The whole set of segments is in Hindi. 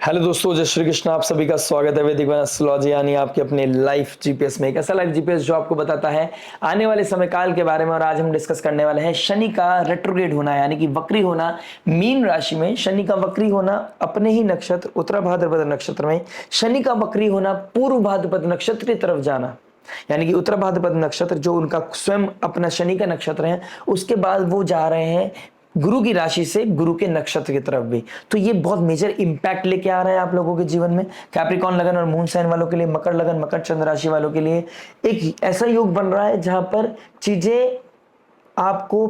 हेलो दोस्तों, जय श्री कृष्ण। आप सभी का स्वागत है वैदिक एस्ट्रोलॉजी यानी आपके अपने लाइफ जीपीएस में। एक ऐसा लाइफ जीपीएस जो आपको बताता है आने वाले समय काल के बारे में। और आज हम डिस्कस करने वाले हैं शनि का रेट्रोग्रेड होना यानी कि वक्री होना मीन राशि में। शनि का वक्री होना अपने ही नक्षत्र उत्तरा भाद्रपद नक्षत्र में, शनि का वक्री होना पूर्व भाद्रपद नक्षत्र की तरफ जाना यानी कि उत्तर भाद्रपद नक्षत्र जो उनका स्वयं अपना शनि का नक्षत्र है, उसके बाद वो जा रहे हैं गुरु की राशि से गुरु के नक्षत्र की तरफ भी। तो ये बहुत मेजर इंपैक्ट लेके आ रहा है आप लोगों के जीवन में। कैप्रिकॉन लगन और मून साइन वालों के लिए, मकर लगन मकर चंद्र राशि वालों के लिए एक ऐसा योग बन रहा है जहां पर चीजें आपको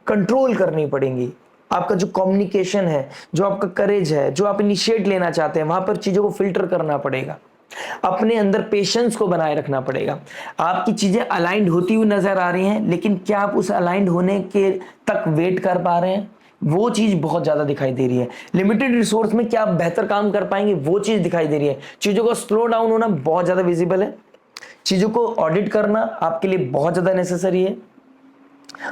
कंट्रोल करनी पड़ेंगी। आपका जो कम्युनिकेशन है, जो आपका करेज है, जो आप इनिशिएट लेना चाहते हैं, वहां पर चीजों को फिल्टर करना पड़ेगा। अपने अंदर पेशेंस को बनाए रखना पड़ेगा। आपकी चीजें अलाइंड होती हुई नजर आ रही हैं, लेकिन क्या आप उस अलाइंड होने के तक वेट कर पा रहे हैं? वो चीज बहुत ज्यादा दिखाई दे रही है। लिमिटेड रिसोर्स में क्या आप बेहतर काम कर पाएंगे? वो चीज दिखाई दे रही है। चीजों का स्लो डाउन होना बहुत ज्यादा विजिबल है। चीजों को ऑडिट करना आपके लिए बहुत ज्यादा नेसेसरी है।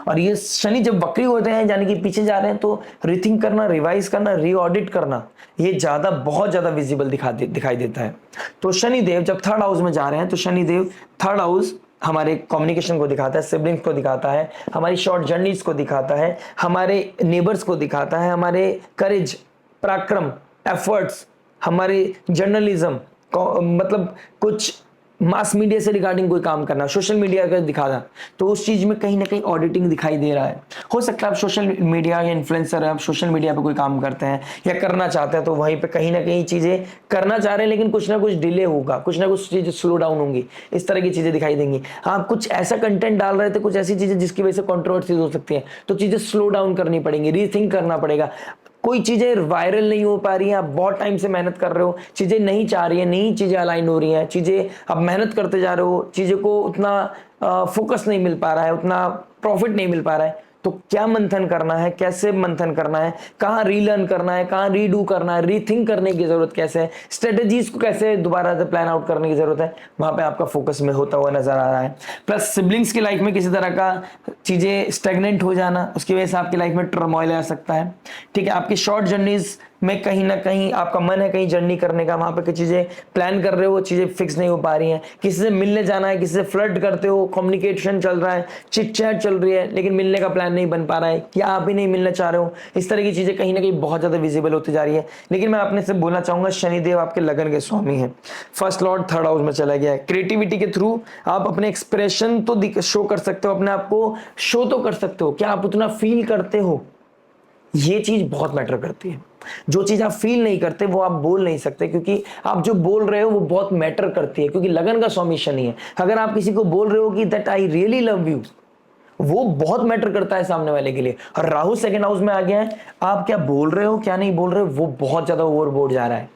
और ये शनि जब वक्री होते हैं यानी कि पीछे जा रहे हैं, तो रीथिंक करना, रिवाइज करना, रीऑडिट करना, ये ज्यादा बहुत ज्यादा विजिबल दिखाई देता है। तो शनि देव जब थर्ड हाउस में जा रहे हैं, तो शनि देव थर्ड हाउस हमारे कम्युनिकेशन को दिखाता है, सिबलिंग्स को दिखाता है, हमारी शॉर्ट जर्नीज को दिखाता है, हमारे नेबर्स को दिखाता है, हमारे करेज, पराक्रम, एफर्ट्स, हमारे जर्नलिज्म, मतलब कुछ मास मीडिया से रिगार्डिंग कोई काम करना, सोशल मीडिया का दिखाना, तो उस चीज में कहीं ना कहीं ऑडिटिंग दिखाई दे रहा है। हो सकता है आप सोशल मीडिया या इन्फ्लुएंसर है, आप सोशल मीडिया पे कोई काम करते हैं या करना चाहते हैं, तो वहीं पे कहीं ना कहीं चीजें करना चाह रहे हैं, लेकिन कुछ ना कुछ डिले होगा, कुछ ना कुछ चीजें स्लो डाउन होंगी, इस तरह की चीजें दिखाई देंगी। आप कुछ ऐसा कंटेंट डाल रहे थे, कुछ ऐसी चीजें जिसकी वजह से कंट्रोवर्सीज हो सकती है, तो चीजें स्लो डाउन करनी पड़ेंगी, रीथिंक करना पड़ेगा। कोई चीजें वायरल नहीं हो पा रही हैं, आप बहुत टाइम से मेहनत कर रहे हो, चीजें नहीं चाह रही हैं, नई चीजें अलाइन हो रही हैं, चीजें आप मेहनत करते जा रहे हो, चीजों को उतना फोकस नहीं मिल पा रहा है, उतना प्रॉफिट नहीं मिल पा रहा है। तो क्या मंथन करना है, कैसे मंथन करना है, कहाँ रीलर्न करना है, कहाँ रीडू करना है, रीथिंक करने की जरूरत कैसे है, स्ट्रेटेजीज को कैसे दोबारा से प्लान आउट करने की जरूरत है, वहां पे आपका फोकस में होता हुआ नजर आ रहा है। प्लस सिबलिंग्स की लाइफ में किसी तरह का चीजें स्टेगनेंट हो जाना, उसकी वजह से आपकी लाइफ में टर्मोइल आ सकता है। ठीक है, आपकी शॉर्ट जर्नीज में कहीं ना कहीं आपका मन है कहीं जर्नी करने का, वहां पे कुछ चीजें प्लान कर रहे हो, चीजें फिक्स नहीं हो पा रही हैं। किसी से मिलने जाना है, किसी से फ्लर्ट करते हो, कम्युनिकेशन चल रहा है, चिट चैट चल रही है, लेकिन मिलने का प्लान नहीं बन पा रहा है, या आप ही नहीं मिलना चाह रहे हो। इस तरह की चीजें कहीं ना कहीं बहुत ज्यादा विजिबल होती जा रही है। लेकिन मैं अपने से बोलना चाहूंगा, शनिदेव आपके लगन के स्वामी हैं, फर्स्ट लॉर्ड थर्ड हाउस में चला गया है। क्रिएटिविटी के थ्रू आप अपने एक्सप्रेशन तो शो कर सकते हो, अपने आप को शो तो कर सकते हो, क्या आप उतना फील करते हो? ये चीज बहुत मैटर करती है। जो चीज आप फील नहीं करते वो आप बोल नहीं सकते, क्योंकि आप जो बोल रहे हो वो बहुत मैटर करती है, क्योंकि लगन का स्वामी शनि है। अगर आप किसी को बोल रहे हो कि that I really love you, वो बहुत मैटर करता है सामने वाले के लिए। और राहु सेकंड हाउस में आ गया है, आप क्या बोल रहे हो क्या नहीं बोल रहे हो, वो बहुत ज्यादा ओवरबोर्ड जा रहा है।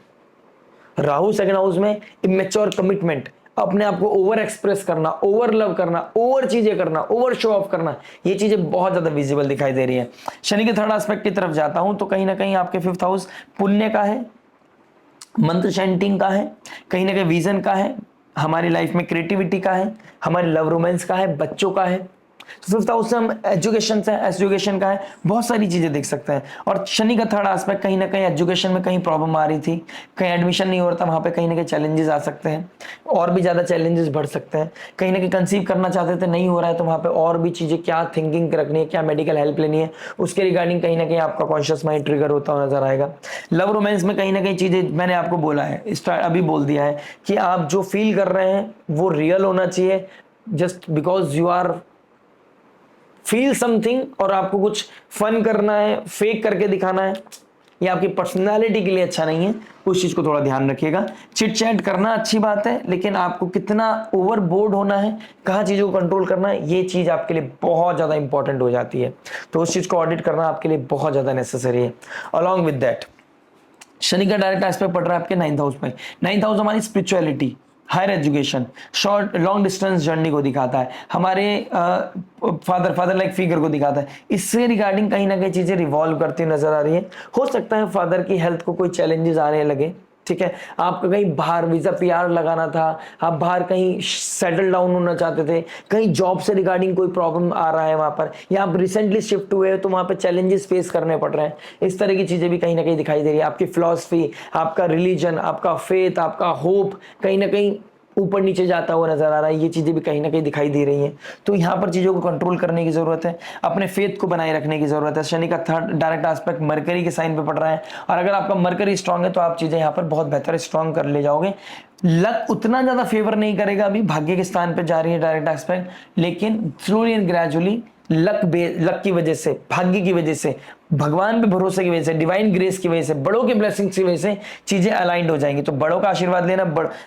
राहु सेकंड हाउस में इमेच्योर कमिटमेंट, अपने आप को ओवर एक्सप्रेस करना, ओवर लव करना, ओवर चीजें करना, ओवर शो ऑफ करना, ये चीजें बहुत ज्यादा विजिबल दिखाई दे रही है। शनि के थर्ड एस्पेक्ट की तरफ जाता हूं, तो कहीं ना कहीं आपके फिफ्थ हाउस पुण्य का है, मंत्र चैंटिंग का है, कहीं ना कहीं विजन का है, हमारी लाइफ में क्रिएटिविटी का है, हमारे लव रोमांस का है, बच्चों का है। फिफ्थ हाउस से हम एजुकेशन से, एजुकेशन का है, बहुत सारी चीजें देख सकते हैं। और शनि का थर्ड एस्पेक्ट कहीं ना कहीं एजुकेशन में कहीं प्रॉब्लम आ रही थी, कहीं एडमिशन नहीं हो रहा था, वहां पे कहीं ना कहीं चैलेंजेस आ सकते हैं, और भी ज्यादा चैलेंजेस बढ़ सकते हैं। कहीं ना कहीं कंसीव करना चाहते थे, नहीं हो रहा है, तो वहां पे और भी चीजें, क्या थिंकिंग रखनी है, क्या मेडिकल हेल्प लेनी है, उसके रिगार्डिंग कहीं ना कहीं आपका कॉन्शियस माइंड ट्रिगर होता हुआ नजर आएगा। लव रोमांस में कहीं ना कहीं चीजें मैंने आपको बोला है, अभी बोल दिया है कि आप जो फील कर रहे हैं वो रियल होना चाहिए। Just because you are feel something और आपको कुछ फन करना है, फेक करके दिखाना है, ये आपकी पर्सनालिटी के लिए अच्छा नहीं है। उस चीज को थोड़ा ध्यान रखिएगा। चिट चैट करना अच्छी बात है, लेकिन आपको कितना ओवरबोर्ड होना है, कहाँ चीजों को कंट्रोल करना है, ये चीज आपके लिए बहुत ज्यादा इंपॉर्टेंट हो जाती है। तो उस चीज को ऑडिट करना आपके लिए बहुत ज्यादा नेसेसरी है। अलॉन्ग विद दैट, शनि का डायरेक्ट एस्पेक्ट पड़ रहा है आपके नाइन्थ हाउस में। नाइन्थ हाउस हमारी spirituality, higher education, short long distance journey को दिखाता है, हमारे फादर लाइक फिगर को दिखाता है। इससे रिगार्डिंग कहीं ना कहीं चीजें रिवॉल्व करती नजर आ रही है। हो सकता है फादर की हेल्थ को कोई चैलेंजेस आने लगे, ठीक है, आपका कहीं बाहर वीजा पीआर लगाना था, आप बाहर कहीं सेटल डाउन होना चाहते थे, कहीं जॉब से रिगार्डिंग कोई प्रॉब्लम आ रहा है वहां पर, या आप रिसेंटली शिफ्ट हुए हो तो वहां पर चैलेंजेस फेस करने पड़ रहे हैं, इस तरह की चीजें भी कहीं ना कहीं दिखाई दे रही है। आपकी फिलॉसफी, आपका रिलीजन, आपका फेथ, आपका होप कहीं ना कहीं ऊपर नीचे जाता हुआ नजर आ रहा है, ये चीजें भी कहीं ना कहीं दिखाई दे रही हैं। तो यहाँ पर चीजों को कंट्रोल करने की जरूरत है, अपने फेथ को बनाए रखने की जरूरत है। शनि का थर्ड डायरेक्ट एस्पेक्ट मरकरी के साइन पे पड़ रहा है, और अगर आपका मरकरी स्ट्रांग है तो आप चीजें यहाँ पर बहुत बेहतर स्ट्रांग कर ले जाओगे। लक उतना ज्यादा फेवर नहीं करेगा, अभी भाग्य के स्थान पे जा रही है डायरेक्ट एस्पेक्ट, लेकिन स्लोली एंड ग्रेजुअली लक की वजह से, भाग्य की वजह से, भगवान पे भरोसे की वजह से, डिवाइन ग्रेस की वजह से, बड़ों के ब्लेसिंग्स की वजह से चीजें अलाइंड हो जाएंगी। तो बड़ों का आशीर्वाद लेना,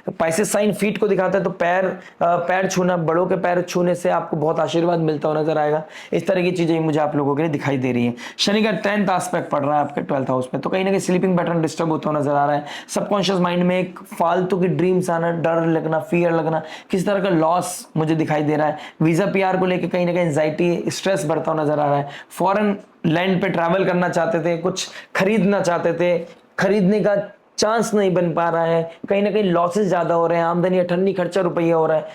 पाइसेस साइन फीट को दिखाता है, तो पैर छूना, बड़ों के पैर छूने से आपको बहुत आशीर्वाद मिलता हुआ नजर आएगा। इस तरह की चीजें मुझे आप लोगों के लिए दिखाई दे रही है। शनि का 10th एस्पेक्ट पड़ रहा है आपके 12th हाउस में, तो कहीं ना कहीं स्लीपिंग पैटर्न डिस्टर्ब होता हुआ नजर आ रहा है। सबकॉन्शियस माइंड में एक फालतू की ड्रीम्स आना, डर लगना, फियर लगना, किस तरह का लॉस मुझे दिखाई दे रहा है। वीजा पीआर को लेकर कहीं ना कहीं एंजाइटी, स्ट्रेस बढ़ता हुआ नजर आ रहा है। फॉरेन लैंड पे ट्रैवल करना चाहते थे, कुछ खरीदना चाहते थे, खरीदने का चांस नहीं बन पा रहा है, कहीं ना कहीं लॉसेस ज्यादा हो रहे हैं, आमदनी अठन्नी खर्चा रुपया हो रहा है,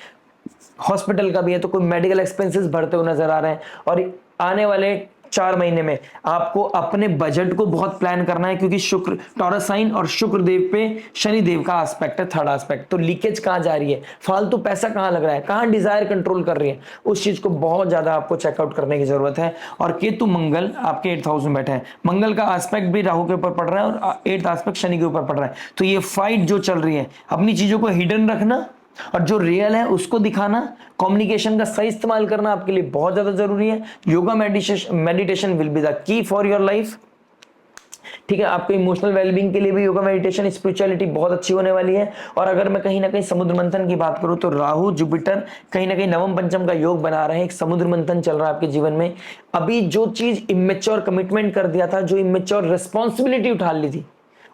हॉस्पिटल का भी है तो कोई मेडिकल एक्सपेंसेस बढ़ते हुए नजर आ रहे हैं। और आने वाले 4 महीने में आपको अपने बजट को बहुत प्लान करना है, क्योंकि शुक्र टॉरस साइन और शुक्र देव पे शनि देव का एस्पेक्ट है, थर्ड एस्पेक्ट। तो लीकेज कहां जा रही है, फालतू पैसा कहां लग रहा है, कहां डिजायर कंट्रोल कर रही है, उस चीज को बहुत ज्यादा आपको चेकआउट करने की जरूरत है। और केतु मंगल आपके 8th हाउस में बैठे हैं, मंगल का एस्पेक्ट भी राहु के ऊपर पड़ रहा है और 8th एस्पेक्ट शनि के ऊपर पड़ रहा है। तो ये फाइट जो चल रही है, अपनी चीजों को हिडन रखना और जो रियल है उसको दिखाना, कम्युनिकेशन का सही इस्तेमाल करना आपके लिए बहुत ज्यादा जरूरी है। Yoga meditation will be the key for your life. ठीक है, आपके इमोशनल वेलबींग के लिए भी योगा मेडिटेशन स्पिरिचुअलिटी बहुत अच्छी होने वाली है। और अगर मैं कहीं ना कहीं समुद्र मंथन की बात करूं तो राहु जुपिटर कहीं ना कहीं नवम पंचम का योग बना रहे हैं, एक समुद्र मंथन चल रहा है आपके जीवन में। अभी जो चीज इमेच्योर कमिटमेंट कर दिया था, जो इमेच्योर रिस्पॉन्सिबिलिटी उठा ली थी,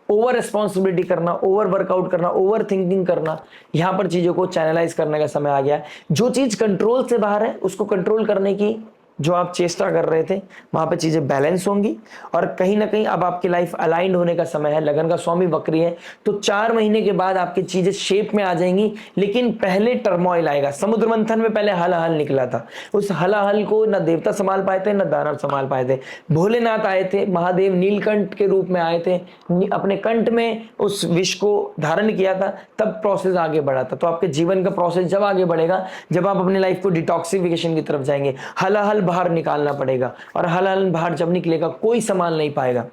ओवर रिस्पॉन्सिबिलिटी करना, ओवर वर्कआउट करना, ओवर थिंकिंग करना, यहां पर चीजों को चैनलाइज करने का समय आ गया है। जो चीज कंट्रोल से बाहर है उसको कंट्रोल करने की जो आप चेष्टा कर रहे थे, वहां पे चीजें बैलेंस होंगी और कहीं ना कहीं अब आपकी लाइफ अलाइंड होने का समय है। लगन का स्वामी वक्री है, तो 4 महीने के बाद आपकी चीजें शेप में आ जाएंगी, लेकिन पहले टर्मोइल आएगा। समुद्र मंथन में पहले हलाहल निकला था, उस हलाहल को न देवता संभाल पाए थे, न दानव संभाल पाए थे। भोलेनाथ आए थे, महादेव नीलकंठ के रूप में आए थे, अपने कंठ में उस विष को धारण किया था, तब प्रोसेस आगे बढ़ा था। तो आपके जीवन का प्रोसेस जब आगे बढ़ेगा, जब आप अपनी लाइफ को डिटॉक्सिफिकेशन की तरफ जाएंगे, हलाहल बाहर निकालना पड़ेगा, और हलाहल बाहर जब निकलेगा कोई संभाल नहीं पाएगा,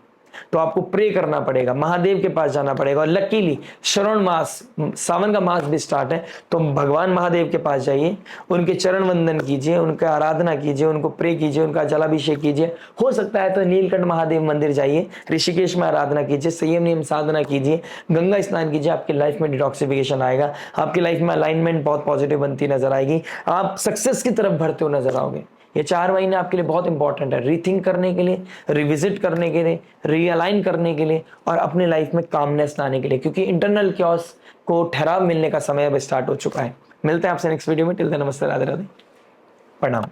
तो आपको प्रे करना पड़ेगा, महादेव के पास जाना पड़ेगा। और लकीली श्रावण मास, सावन का मास भी स्टार्ट है, तो भगवान महादेव के पास जाइए, उनके चरण वंदन कीजिए, उनका आराधना कीजिए, उनको प्रे कीजिए, उनका जलाभिषेक कीजिए। हो सकता है तो नीलकंठ महादेव मंदिर जाइए, ऋषिकेश में आराधना कीजिए, संयम नियम साधना कीजिए, गंगा स्नान कीजिए। आपकी लाइफ में डिटॉक्सिफिकेशन आएगा, आपकी लाइफ में अलाइनमेंट बहुत पॉजिटिव बनती नजर आएगी, आप सक्सेस की तरफ बढ़ते हुए नजर आओगे। ये 4 महीने आपके लिए बहुत इंपॉर्टेंट है, रीथिंक करने के लिए, रिविजिट करने के लिए, रीअलाइन करने के लिए, और अपने लाइफ में कामनेस लाने के लिए, क्योंकि इंटरनल क्योस को ठहराव मिलने का समय अब स्टार्ट हो चुका है। मिलते हैं आपसे नेक्स्ट वीडियो में। टिल देन नमस्ते, राधे राधे, प्रणाम।